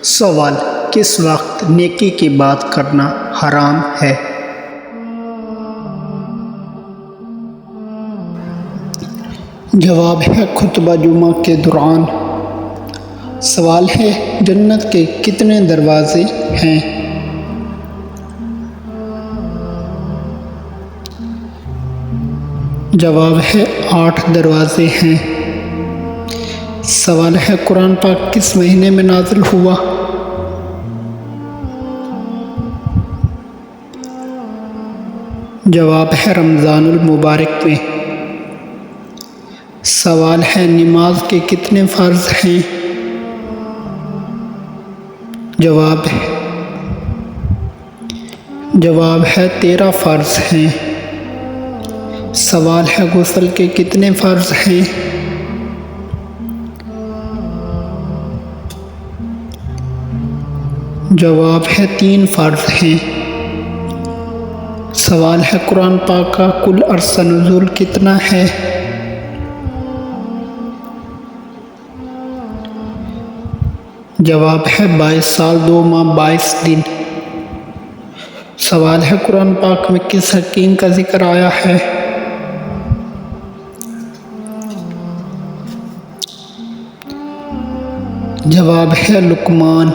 سوال: کس وقت نیکی کی بات کرنا حرام ہے؟ جواب ہے خطبہ جمعہ کے دوران۔ سوال ہے: جنت کے کتنے دروازے ہیں؟ جواب ہے 8 دروازے ہیں۔ سوال ہے: قرآن پاک کس مہینے میں نازل ہوا؟ جواب ہے رمضان المبارک میں۔ سوال ہے: نماز کے کتنے فرض ہیں؟ جواب ہے 13 فرض ہیں۔ سوال ہے: غسل کے کتنے فرض ہیں؟ جواب ہے 3 فرض ہیں۔ سوال ہے: قرآن پاک کا کل عرصہ نزول کتنا ہے؟ جواب ہے 22 سال 2 ماہ 22 دن۔ سوال ہے: قرآن پاک میں کس حکیم کا ذکر آیا ہے؟ جواب ہے لقمان۔